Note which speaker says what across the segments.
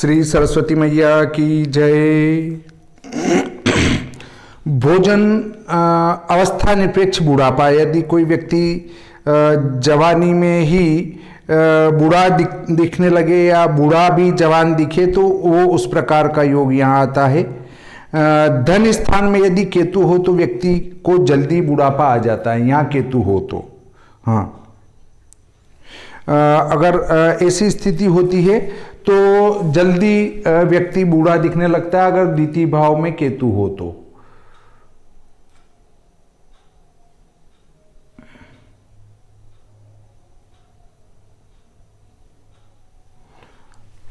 Speaker 1: श्री सरस्वती मैया की जय। भोजन अवस्था निरपेक्ष बुढ़ापा। यदि कोई व्यक्ति जवानी में ही बूढ़ा दिखने लगे या बूढ़ा भी जवान दिखे तो वो उस प्रकार का योग यहाँ आता है। धन स्थान में यदि केतु हो तो व्यक्ति को जल्दी बुढ़ापा आ जाता है, यहाँ केतु हो तो। हाँ, अगर ऐसी स्थिति होती है तो जल्दी व्यक्ति बूढ़ा दिखने लगता है, अगर द्वितीय भाव में केतु हो तो।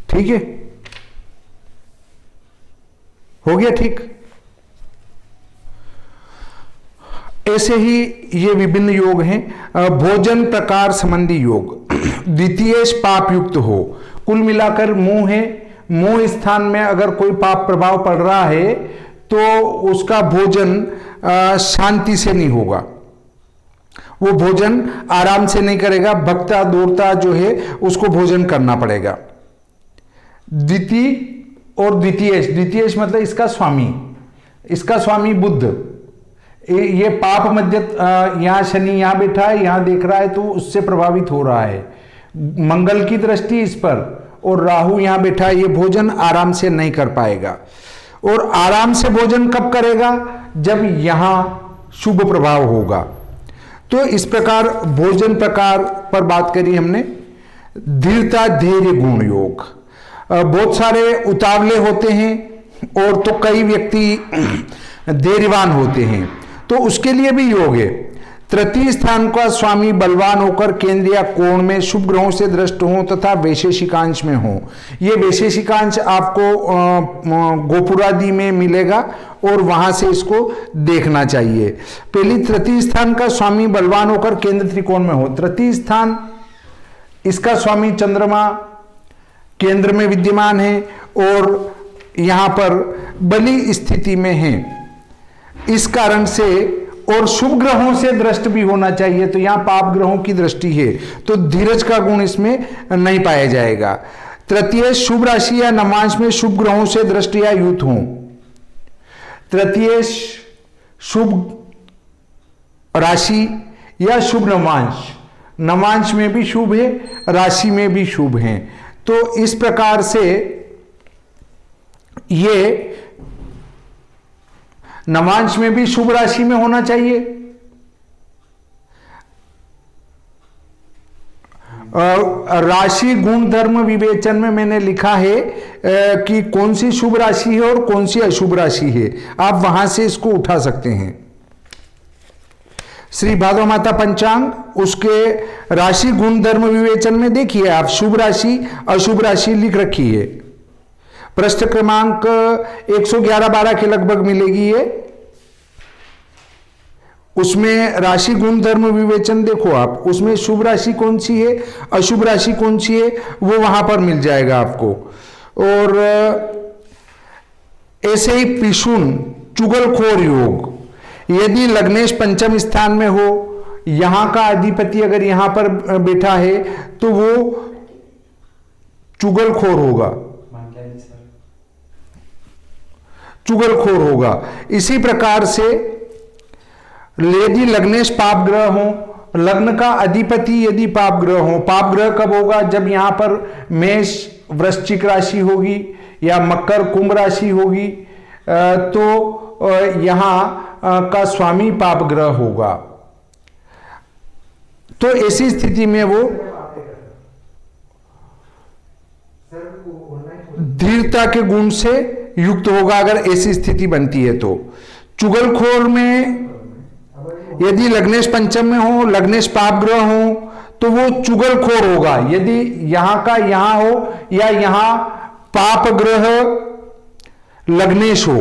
Speaker 1: ठीक है, हो गया ठीक। ऐसे ही ये विभिन्न योग हैं। भोजन प्रकार संबंधी योग। द्वितीय पाप युक्त हो। कुल मिलाकर मुंह है, मुंह स्थान में अगर कोई पाप प्रभाव पड़ रहा है तो उसका भोजन शांति से नहीं होगा, वो भोजन आराम से नहीं करेगा, भक्ता दूरता जो है उसको भोजन करना पड़ेगा। द्वितीय और द्वितीय मतलब इसका स्वामी बुध, ये पाप मध्य, यहां शनि यहां बैठा है, यहां देख रहा है तो उससे प्रभावित हो रहा है। मंगल की दृष्टि इस पर और राहु यहां बैठा है, ये भोजन आराम से नहीं कर पाएगा। और आराम से भोजन कब करेगा? जब यहां शुभ प्रभाव होगा। तो इस प्रकार भोजन प्रकार पर बात करी हमने। धीरता धैर्य गुण योग। बहुत सारे उतावले होते हैं और तो कई व्यक्ति धैर्यवान होते हैं, तो उसके लिए भी योग है। तृतीय स्थान का स्वामी बलवान होकर केंद्रीय कोण में शुभ ग्रहों से दृष्ट हो तथा वैशेषिकांश में हो। ये वैशेषिकांश आपको गोपुरादि में मिलेगा और वहां से इसको देखना चाहिए। पहली, तृतीय स्थान का स्वामी बलवान होकर केंद्र त्रिकोण में हो। तृतीय स्थान, इसका स्वामी चंद्रमा केंद्र में विद्यमान है और यहां पर बली स्थिति में है, इस कारण से, और शुभ ग्रहों से दृष्ट भी होना चाहिए, तो यहां पाप ग्रहों की दृष्टि है तो धीरज का गुण इसमें नहीं पाया जाएगा। तृतीय, शुभ राशि या नवांश में शुभ ग्रहों से दृष्ट या युत हो। तृतीय शुभ राशि या शुभ नवांश, नवांश में भी शुभ है, राशि में भी शुभ है, तो इस प्रकार से ये नवांश में भी शुभ राशि में होना चाहिए। राशि गुण धर्म विवेचन में मैंने लिखा है कि कौन सी शुभ राशि है और कौन सी अशुभ राशि है, आप वहां से इसको उठा सकते हैं। श्री भाद्रव माता पंचांग, उसके राशि गुण धर्म विवेचन में देखिए आप, शुभ राशि अशुभ राशि लिख रखी है। पृष्ठ क्रमांक 111-12 के लगभग मिलेगी ये। उसमें राशि गुण धर्म विवेचन देखो आप, उसमें शुभ राशि कौन सी है, अशुभ राशि कौन सी है, वो वहां पर मिल जाएगा आपको। और ऐसे ही पिशुन चुगलखोर योग। यदि लग्नेश पंचम स्थान में हो, यहां का अधिपति अगर यहां पर बैठा है तो वो चुगलखोर होगा, चुगलखोर होगा। इसी प्रकार से यदि लग्नेश पाप ग्रह हो, लग्न का अधिपति यदि पाप ग्रह हो, पाप ग्रह कब होगा? जब यहां पर मेष वृश्चिक राशि होगी या मकर कुंभ राशि होगी, तो यहां का स्वामी पाप ग्रह होगा। तो ऐसी स्थिति में वो धीरता के गुण से युक्त होगा, अगर ऐसी स्थिति बनती है तो। चुगलखोर में यदि लग्नेश पंचम में हो, लग्नेश पाप ग्रह हो, तो वो चुगलखोर होगा। यदि यहां का यहां हो या यहां पाप ग्रह लग्नेश हो।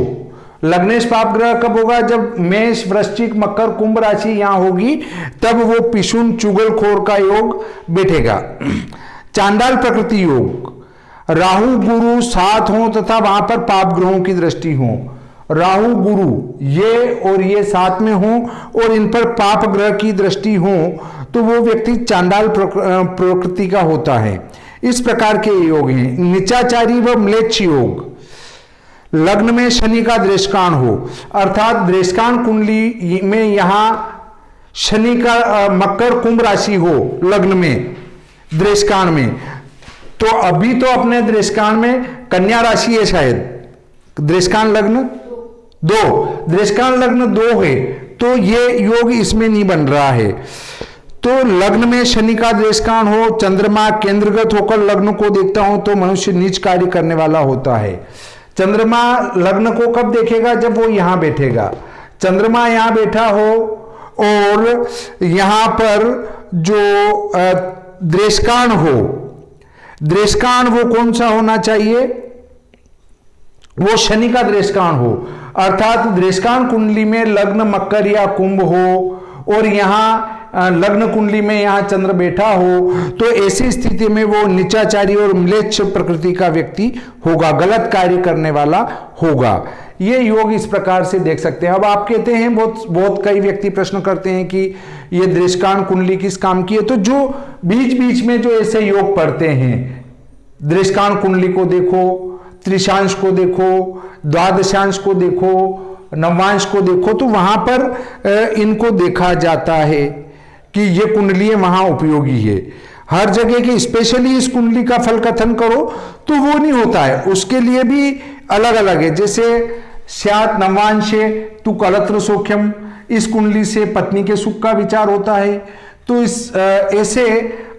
Speaker 1: लग्नेश पाप ग्रह कब होगा? जब मेष वृश्चिक मकर कुंभ राशि यहां होगी, तब वो पिशुन चुगलखोर का योग बैठेगा। चांडाल प्रकृति योग। राहु गुरु साथ हो तथा वहां पर पाप ग्रहों की दृष्टि हो। राहु गुरु ये और ये साथ में हो और इन पर पाप ग्रह की दृष्टि हो, तो वो व्यक्ति चांडाल प्रकृति का होता है। इस प्रकार के योग हैं। निचाचारी व म्लेच्छ योग, लग्न में शनि का दृष्कान हो, अर्थात दृष्कान कुंडली में यहां शनि का मकर कुंभ राशि हो लग्न में दृष्कान में, तो अभी तो अपने दृष्कान में कन्या राशि है शायद, दृष्कान लग्न 2, दृष्कान लग्न 2 है, तो ये योग इसमें नहीं बन रहा है। तो लग्न में शनि का दृष्कान हो, चंद्रमा केंद्रगत होकर लग्न को देखता हो तो मनुष्य नीच कार्य करने वाला होता है। चंद्रमा लग्न को कब देखेगा? जब वो यहां बैठेगा। चंद्रमा यहां बैठा हो और यहां पर जो दृष्कान हो, दृष्कान वो कौन सा होना चाहिए? वो शनि का दृष्कान हो, अर्थात दृष्कान कुंडली में लग्न मकर या कुंभ हो और यहां लग्न कुंडली में यहां चंद्र बैठा हो, तो ऐसी स्थिति में वो निचाचारी और म्लेच्छ प्रकृति का व्यक्ति होगा, गलत कार्य करने वाला होगा। ये योग इस प्रकार से देख सकते हैं। अब आप कहते हैं, बहुत कई व्यक्ति प्रश्न करते हैं कि ये दृष्कान कुंडली किस काम की है, तो जो बीच बीच में जो ऐसे योग पढ़ते हैं, दृष्कान कुंडली को देखो, त्रिशांश को देखो, द्वादशांश को देखो, नवांश को देखो, तो वहां पर इनको देखा जाता है कि ये कुंडली वहां उपयोगी है। हर जगह की स्पेशली इस कुंडली का फल कथन करो तो वो नहीं होता है, उसके लिए भी अलग अलग है। जैसे स्यात् नवांशे तु कलत्र सौख्यम, इस कुंडली से पत्नी के सुख का विचार होता है। तो इस ऐसे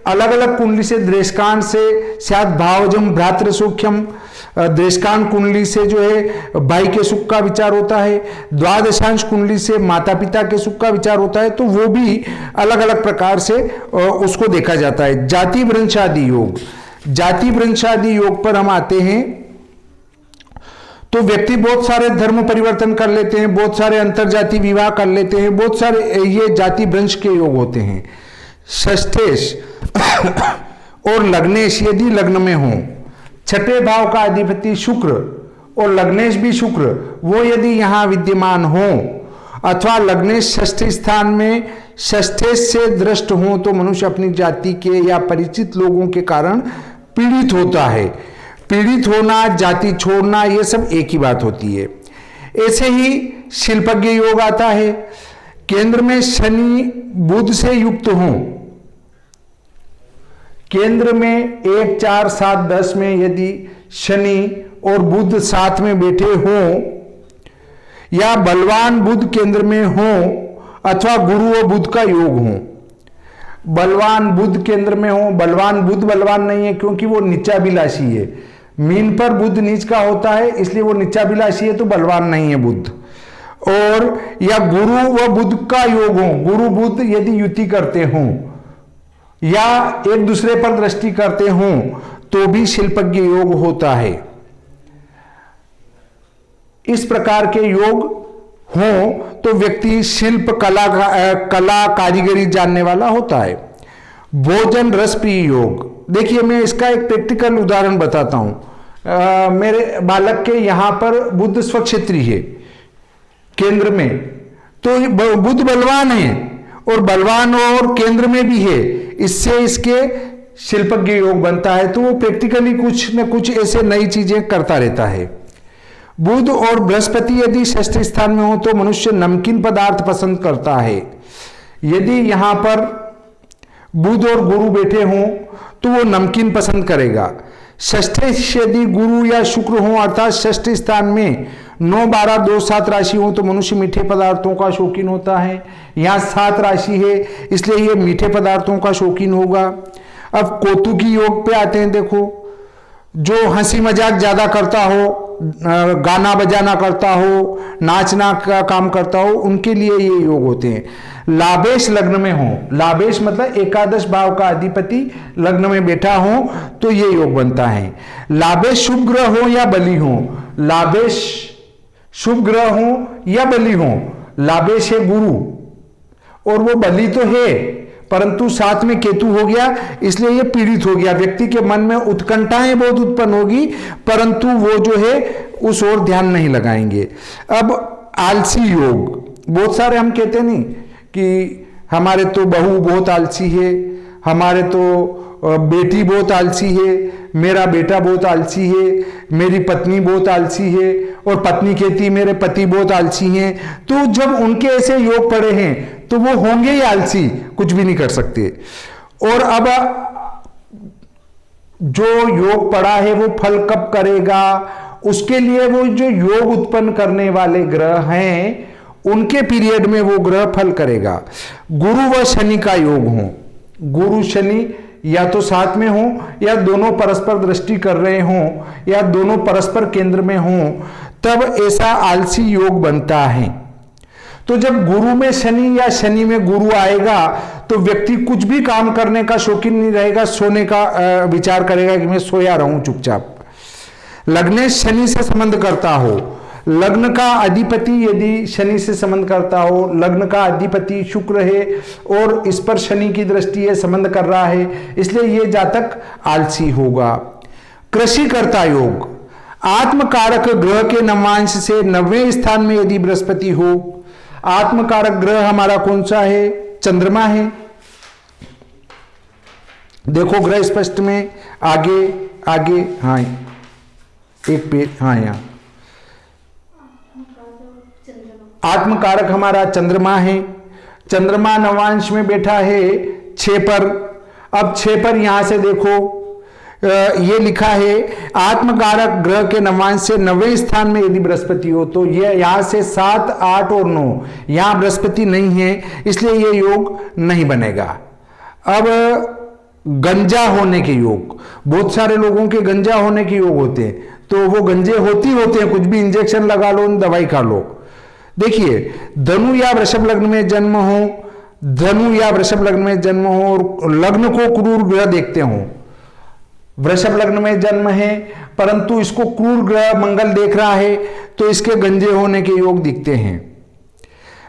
Speaker 1: अलग अलग कुंडली से, दृष्कान से स्यात् भावजम भ्रातृ सौख्यम, दृष्कान कुंडली से जो है भाई के सुख का विचार होता है, द्वादशांश कुंडली से माता पिता के सुख का विचार होता है, तो वो भी अलग अलग प्रकार से उसको देखा जाता है। जाति वृंशादि योग, जाति वृंशादि योग पर हम आते हैं तो व्यक्ति बहुत सारे धर्म परिवर्तन कर लेते हैं, बहुत सारे अंतरजाति विवाह कर लेते हैं, बहुत सारे ये जाति वृंश के योग होते हैं। षष्ठेश और लग्नेश यदि लग्न में हो, छठे भाव का अधिपति शुक्र और लग्नेश भी शुक्र, वो यदि यहां विद्यमान हो, अथवा लग्नेश षष्ठ स्थान में षष्ठेश से दृष्ट हो, तो मनुष्य अपनी जाति के या परिचित लोगों के कारण पीड़ित होता है। पीड़ित होना, जाति छोड़ना, ये सब एक ही बात होती है। ऐसे ही शिल्पज्ञ योग आता है। केंद्र में शनि बुध से युक्त हो, केंद्र में 1, 4, 7, 10 में यदि शनि और बुध साथ में बैठे हों, या बलवान बुध केंद्र में हो, अथवा गुरु और बुध का योग हो। बलवान बुध केंद्र में हो, बलवान बुध बलवान नहीं है क्योंकि वो नीचाभिलाषी है। मीन पर बुध नीच का होता है, इसलिए वो नीचाभिलाषी है, तो बलवान नहीं है बुध। और या गुरु व बुध का योग हो, गुरु बुध यदि युति करते हों या एक दूसरे पर दृष्टि करते हों, तो भी शिल्पज्ञ योग होता है। इस प्रकार के योग हो तो व्यक्ति शिल्प कला कारीगरी जानने वाला होता है। भोजन रस प्रिय योग, देखिए मैं इसका एक प्रैक्टिकल उदाहरण बताता हूं। मेरे बालक के यहां पर बुध स्वक्षेत्री है केंद्र में, तो बुध बलवान है और बलवान और केंद्र में भी है, इससे इसके शिल्पज्ञ योग बनता है। तो वो प्रैक्टिकली कुछ न कुछ ऐसे नई चीजें करता रहता है। बुध और बृहस्पति यदि षष्ठ स्थान में हो तो मनुष्य नमकीन पदार्थ पसंद करता है। यदि यहां पर बुध और गुरु बैठे हों तो वो नमकीन पसंद करेगा। षष्ठ यदि गुरु या शुक्र हो, अर्थात षष्ठ स्थान में 9, 12, 2, 7 राशि हो तो मनुष्य मीठे पदार्थों का शौकीन होता है। यहाँ 7 राशि है, इसलिए ये मीठे पदार्थों का शौकीन होगा। अब कौतुकी योग पे आते हैं। देखो, जो हंसी मजाक ज्यादा करता हो, गाना बजाना करता हो, नाचना का काम करता हो, उनके लिए ये योग होते हैं। लाभेश लग्न में हो, लाभेश मतलब एकादश भाव का अधिपति लग्न में बैठा हो तो ये योग बनता है। लाभेश शुभ ग्रह हो या बलि हो, लाभेश शुभ ग्रह हो या बलि हो, लाभेश है गुरु और वो बलि तो है परंतु साथ में केतु हो गया, इसलिए ये पीड़ित हो गया। व्यक्ति के मन में उत्कंठाएं बहुत उत्पन्न होगी परंतु वो जो है उस ओर ध्यान नहीं लगाएंगे। अब आलसी योग, बहुत सारे हम कहते नहीं कि हमारे तो बहू बहुत आलसी है, हमारे तो बेटी बहुत आलसी है, मेरा बेटा बहुत आलसी है, मेरी पत्नी बहुत आलसी है, और पत्नी कहती मेरे पति बहुत आलसी हैं। तो जब उनके ऐसे योग पड़े हैं तो वो होंगे ही आलसी, कुछ भी नहीं कर सकते। और अब जो योग पड़ा है वो फल कब करेगा, उसके लिए वो जो योग उत्पन्न करने वाले ग्रह हैं उनके पीरियड में वो ग्रह फल करेगा। गुरु व शनि का योग हो, गुरु शनि या तो साथ में हो, या दोनों परस्पर दृष्टि कर रहे हों, या दोनों परस्पर केंद्र में हों, तब ऐसा आलसी योग बनता है। तो जब गुरु में शनि या शनि में गुरु आएगा तो व्यक्ति कुछ भी काम करने का शौकीन नहीं रहेगा, सोने का विचार करेगा कि मैं सोया रहूं चुपचाप। लग्न शनि से संबंध करता हो, लग्न का अधिपति यदि शनि से संबंध करता हो, लग्न का अधिपति शुक्र है और इस पर शनि की दृष्टि है, संबंध कर रहा है, इसलिए यह जातक आलसी होगा। कृषि कर्ता योग, आत्मकारक ग्रह के नवांश से 90वें स्थान में यदि बृहस्पति हो, आत्मकारक ग्रह हमारा कौन सा है, चंद्रमा है। देखो ग्रह स्पष्ट में आगे आगे, हाँ एक पेज, हाँ यहाँ आत्मकारक हमारा चंद्रमा है। चंद्रमा नवांश में बैठा है 6 पर। अब 6 पर यहां से देखो ये लिखा है आत्मकारक ग्रह के नवांश से 90वें स्थान में यदि बृहस्पति हो, तो ये यहां से 7, 8 और 9 यहां बृहस्पति नहीं है, इसलिए ये योग नहीं बनेगा। अब गंजा होने के योग, बहुत सारे लोगों के गंजा होने के योग होते हैं, तो वो गंजे होते हैं, कुछ भी इंजेक्शन लगा लो, दवाई खा लो। देखिए धनु या वृषभ लग्न में जन्म हो, धनु या वृषभ लग्न में जन्म हो और लग्न को क्रूर ग्रह देखते हो, वृषभ लग्न में जन्म है परंतु इसको क्रूर ग्रह मंगल देख रहा है, तो इसके गंजे होने के योग दिखते हैं।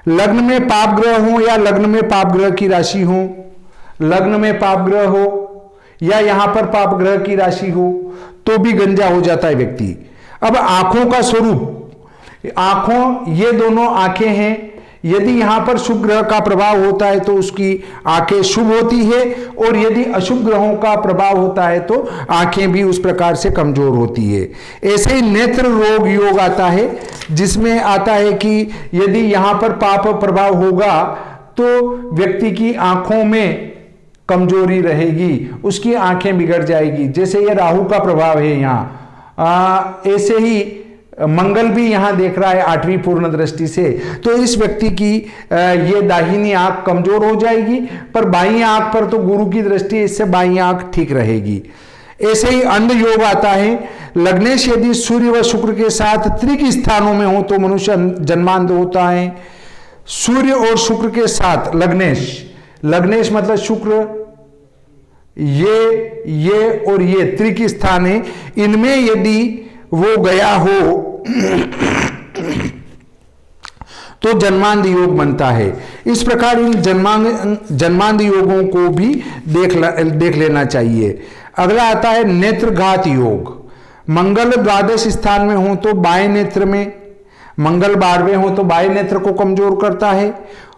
Speaker 1: लग्न में पाप ग्रह हो या लग्न में पाप ग्रह की राशि हो, लग्न में पाप ग्रह हो या यहां पर पाप ग्रह की राशि हो तो भी गंजा हो जाता है व्यक्ति। अब आंखों का स्वरूप, आंखों, ये दोनों आंखें हैं, यदि यहां पर शुभ ग्रह का प्रभाव होता है तो उसकी आंखें शुभ होती है, और यदि अशुभ ग्रहों का प्रभाव होता है तो आंखें भी उस प्रकार से कमजोर होती है। ऐसे ही नेत्र रोग योग आता है, जिसमें आता है कि यदि यहां पर पाप प्रभाव होगा तो व्यक्ति की आंखों में कमजोरी रहेगी, उसकी आंखें बिगड़ जाएगी। जैसे ये राहु का प्रभाव है यहाँ, ऐसे ही मंगल भी यहां देख रहा है 8वीं पूर्ण दृष्टि से, तो इस व्यक्ति की ये दाहिनी आंख कमजोर हो जाएगी, पर बाईं आंख पर तो गुरु की दृष्टि, इससे बाईं आंख ठीक रहेगी। ऐसे ही अंध योग आता है, लग्नेश यदि सूर्य व शुक्र के साथ त्रिक स्थानों में हो तो मनुष्य जन्मांध होता है। सूर्य और शुक्र के साथ लग्नेश, लग्नेश मतलब शुक्र, ये और ये त्रिक स्थान है, इनमें यदि वो गया हो तो जन्मांध योग बनता है। इस प्रकार इन जन्मांध योगों को भी देख लेना चाहिए। अगला आता है नेत्रघात योग। मंगल द्वादश स्थान में हो तो बाएं नेत्र में, मंगल 12वें हो तो बाएं नेत्र को कमजोर करता है,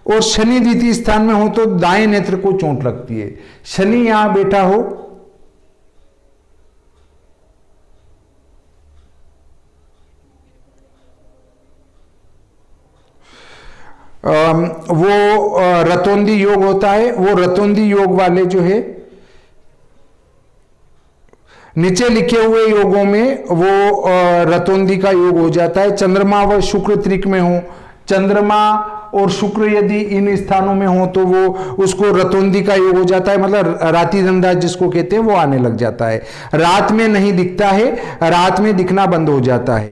Speaker 1: और शनि द्वितीय स्थान में हो तो दाएं नेत्र को चोट लगती है। शनि यहां बैठा हो, वो रतौंदी योग होता है, वो रतौंदी योग वाले जो है नीचे लिखे हुए योगों में वो रतौंदी का योग हो जाता है। चंद्रमा व शुक्र त्रिक में हो, चंद्रमा और शुक्र यदि इन स्थानों में हो तो वो उसको रतौंदी का योग हो जाता है, मतलब राति धंधा जिसको कहते हैं वो आने लग जाता है। रात में नहीं दिखता है, रात में दिखना बंद हो जाता है।